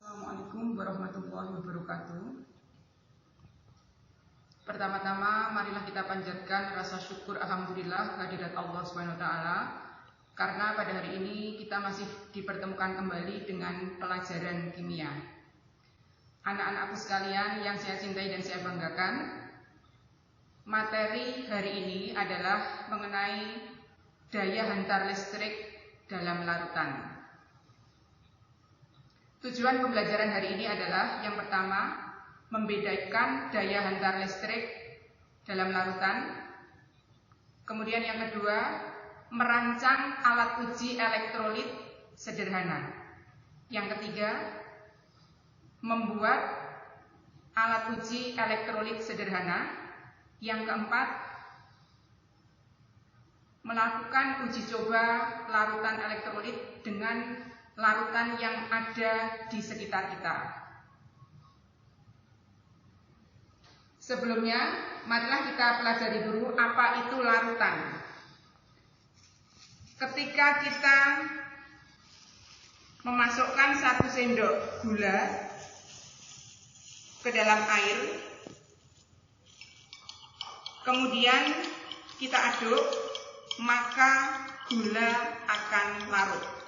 Assalamualaikum warahmatullahi wabarakatuh. Pertama-tama marilah kita panjatkan rasa syukur alhamdulillah kehadirat Allah SWT, karena pada hari ini kita masih dipertemukan kembali dengan pelajaran kimia. Anak-anakku sekalian yang saya cintai dan saya banggakan, materi hari ini adalah mengenai daya hantar listrik dalam larutan. Tujuan pembelajaran hari ini adalah yang pertama, membedakan daya hantar listrik dalam larutan. Kemudian yang kedua, merancang alat uji elektrolit sederhana. Yang ketiga, membuat alat uji elektrolit sederhana. Yang keempat, melakukan uji coba larutan elektrolit dengan larutan yang ada di sekitar kita. Sebelumnya, marilah kita pelajari dulu apa itu larutan. Ketika kita memasukkan 1 sendok gula ke dalam air, kemudian kita aduk, maka gula akan larut.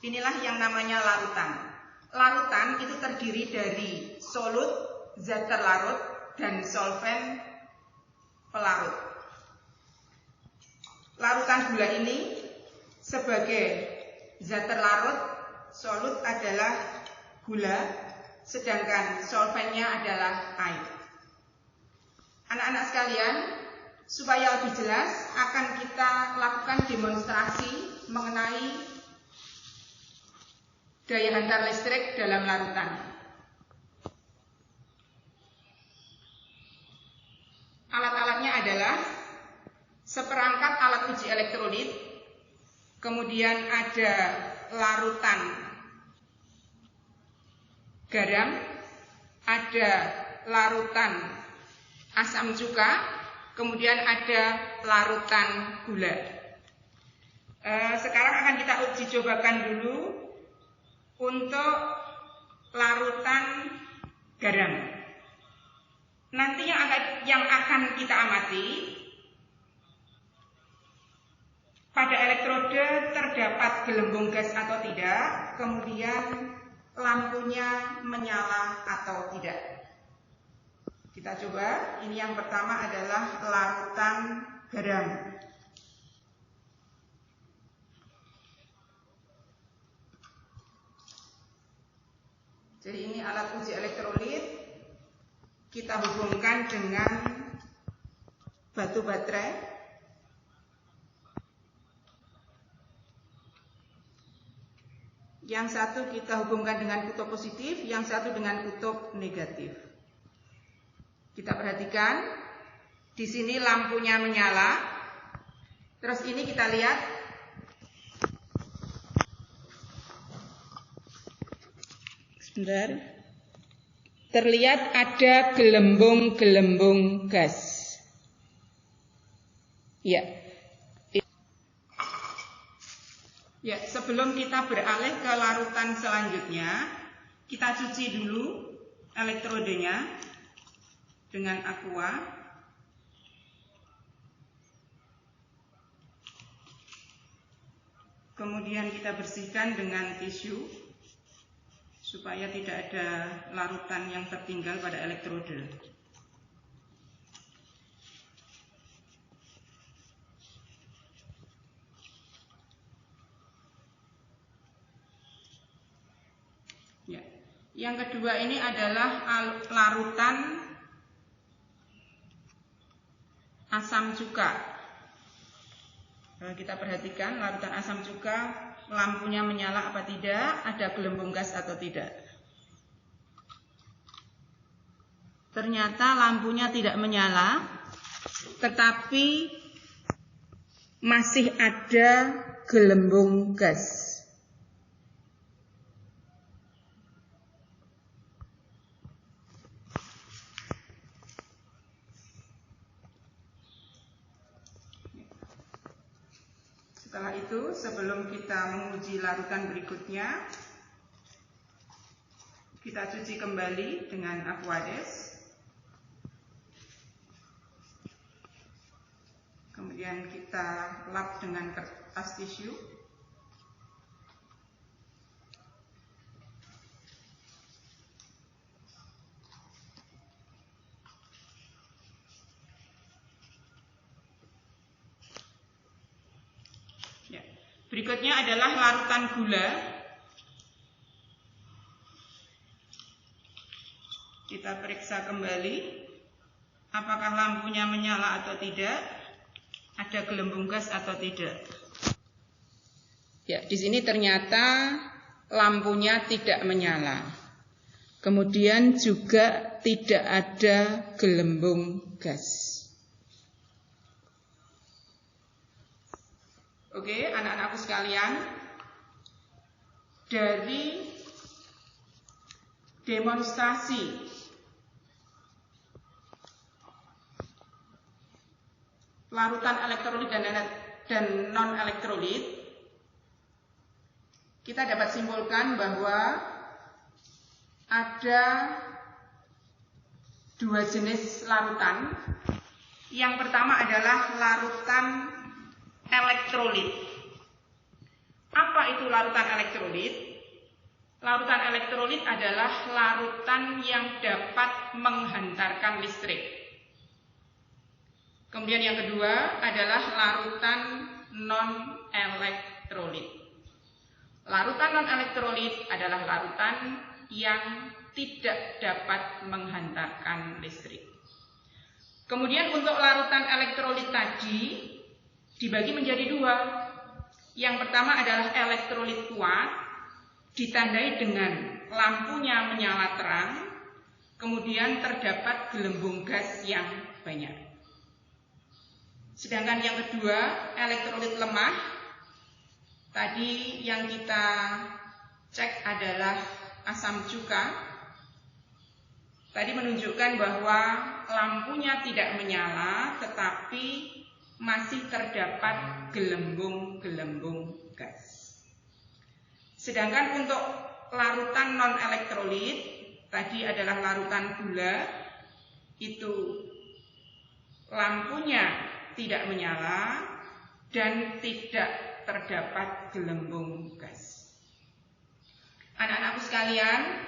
Inilah yang namanya larutan. Larutan itu terdiri dari solut, zat terlarut, dan solvent pelarut. Larutan gula ini sebagai zat terlarut, solut adalah gula, sedangkan solventnya adalah air. Anak-anak sekalian, supaya lebih jelas akan kita lakukan demonstrasi mengenai daya hantar listrik dalam larutan. Alat-alatnya adalah seperangkat alat uji elektrolit, kemudian ada larutan garam, ada larutan asam cuka, kemudian ada larutan gula. Sekarang akan kita uji cobakan dulu untuk larutan garam. Nanti yang akan kita amati, pada elektrode terdapat gelembung gas atau tidak, kemudian lampunya menyala atau tidak. Kita coba. Ini yang pertama adalah larutan garam. Jadi ini alat uji elektrolit, kita hubungkan dengan batu baterai. Yang satu kita hubungkan dengan kutub positif, yang satu dengan kutub negatif. Kita perhatikan, di sini lampunya menyala. Terus ini kita lihat, sebentar, terlihat ada gelembung-gelembung gas. Ya, sebelum kita beralih ke larutan selanjutnya, kita cuci dulu elektrodenya dengan aqua. Kemudian kita bersihkan dengan tisu supaya tidak ada larutan yang tertinggal pada elektrode. Ya. Yang kedua ini adalah larutan asam cuka. Kita perhatikan larutan asam cuka, lampunya menyala apa tidak, ada gelembung gas atau tidak. Ternyata lampunya tidak menyala, tetapi masih ada gelembung gas. Setelah itu, sebelum kita menguji larutan berikutnya, kita cuci kembali dengan Aquades. Kemudian kita lap dengan kertas tisu. Berikutnya adalah larutan gula. Kita periksa kembali apakah lampunya menyala atau tidak, ada gelembung gas atau tidak. Ya, di sini ternyata lampunya tidak menyala. Kemudian juga tidak ada gelembung gas. Oke, anak-anakku sekalian, dari demonstrasi larutan elektrolit dan non-elektrolit, kita dapat simpulkan bahwa ada dua jenis larutan. Yang pertama adalah larutan elektrolit. Apa itu larutan elektrolit? Larutan elektrolit adalah larutan yang dapat menghantarkan listrik. Kemudian yang kedua adalah larutan non-elektrolit. Larutan non-elektrolit adalah larutan yang tidak dapat menghantarkan listrik. Kemudian untuk larutan elektrolit tadi dibagi menjadi dua. Yang pertama adalah elektrolit kuat, ditandai dengan lampunya menyala terang, kemudian terdapat gelembung gas yang banyak. Sedangkan yang kedua, elektrolit lemah, tadi yang kita cek adalah asam cuka. Tadi menunjukkan bahwa lampunya tidak menyala, tetapi masih terdapat gelembung-gelembung gas. Sedangkan untuk larutan non-elektrolit, tadi adalah larutan gula, itu lampunya tidak menyala dan tidak terdapat gelembung gas. Anak-anakku sekalian,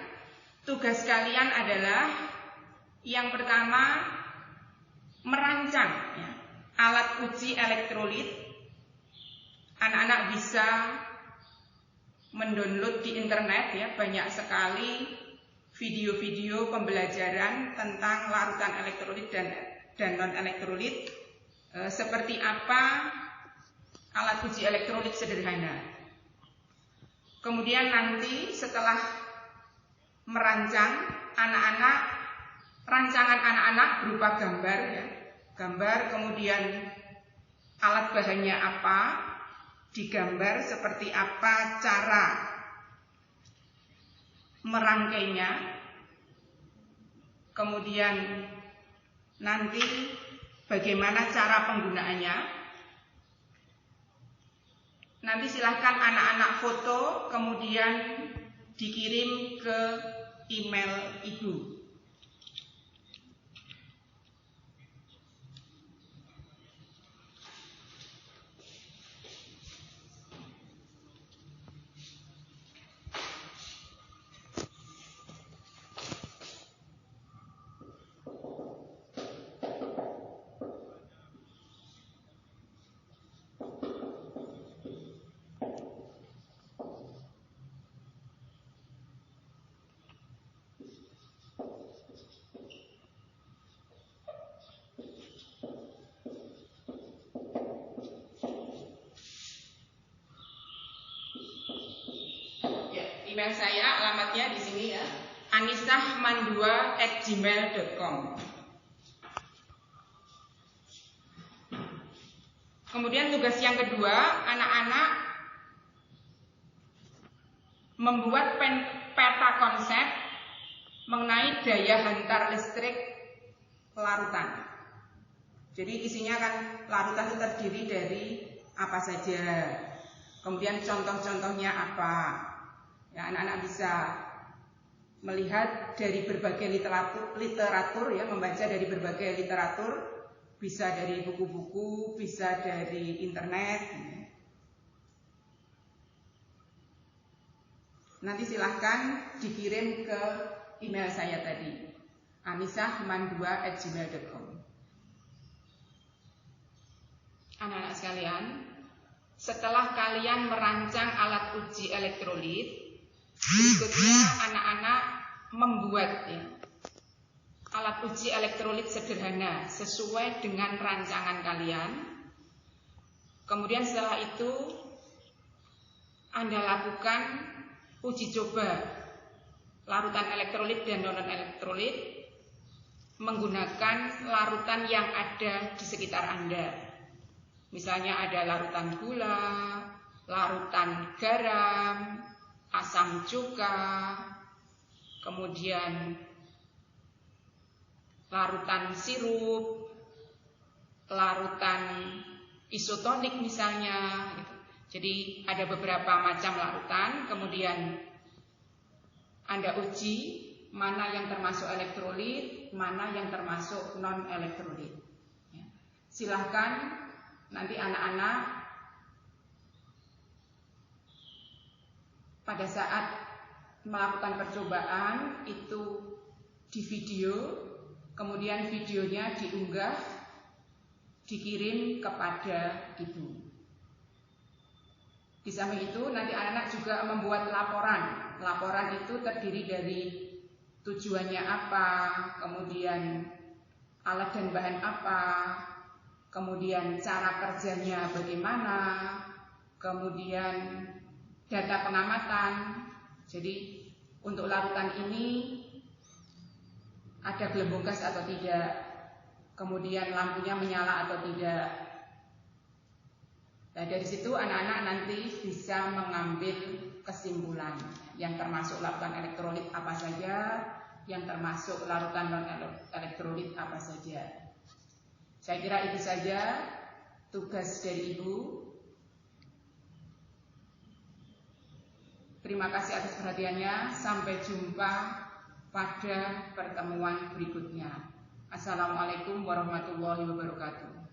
tugas kalian adalah yang pertama merancang ya, alat uji elektrolit. Anak-anak bisa mendownload di internet ya, banyak sekali video-video pembelajaran tentang larutan elektrolit dan non-elektrolit, seperti apa alat uji elektrolit sederhana. Kemudian nanti setelah merancang, rancangan anak-anak berupa gambar ya, gambar, kemudian alat bahannya apa, digambar seperti apa cara merangkainya, kemudian nanti bagaimana cara penggunaannya. Nanti silahkan anak-anak foto, kemudian dikirim ke email ibu. Email saya, alamatnya di sini ya, anisahmandua@gmail.com. Kemudian tugas yang kedua, anak-anak membuat peta konsep mengenai daya hantar listrik larutan. Jadi isinya kan larutan itu terdiri dari apa saja, kemudian contoh-contohnya apa. Ya, anak-anak bisa melihat dari berbagai literatur ya, membaca dari berbagai literatur, bisa dari buku-buku, bisa dari internet. Nanti silahkan dikirim ke email saya tadi, anisahman2@gmail.com. Anak-anak sekalian, setelah kalian merancang alat uji elektrolit, berikutnya anak-anak membuat ya, alat uji elektrolit sederhana sesuai dengan rancangan kalian. Kemudian setelah itu Anda lakukan uji coba larutan elektrolit dan non elektrolit menggunakan larutan yang ada di sekitar Anda. Misalnya ada larutan gula, larutan garam, asam cuka, kemudian larutan sirup, larutan isotonik misalnya. Jadi ada beberapa macam larutan, kemudian Anda uji mana yang termasuk elektrolit, mana yang termasuk non elektrolit. Silahkan nanti anak-anak pada saat melakukan percobaan itu di video, kemudian videonya diunggah, dikirim kepada ibu. Di samping itu nanti anak-anak juga membuat laporan. Laporan itu terdiri dari tujuannya apa, kemudian alat dan bahan apa, kemudian cara kerjanya bagaimana, kemudian data pengamatan. Jadi untuk larutan ini ada gelembung gas atau tidak, kemudian lampunya menyala atau tidak. Nah, dari situ anak-anak nanti bisa mengambil kesimpulan yang termasuk larutan elektrolit apa saja, yang termasuk larutan non elektrolit apa saja. Saya kira itu saja tugas dari Ibu. Terima kasih atas perhatiannya. Sampai jumpa pada pertemuan berikutnya. Assalamualaikum warahmatullahi wabarakatuh.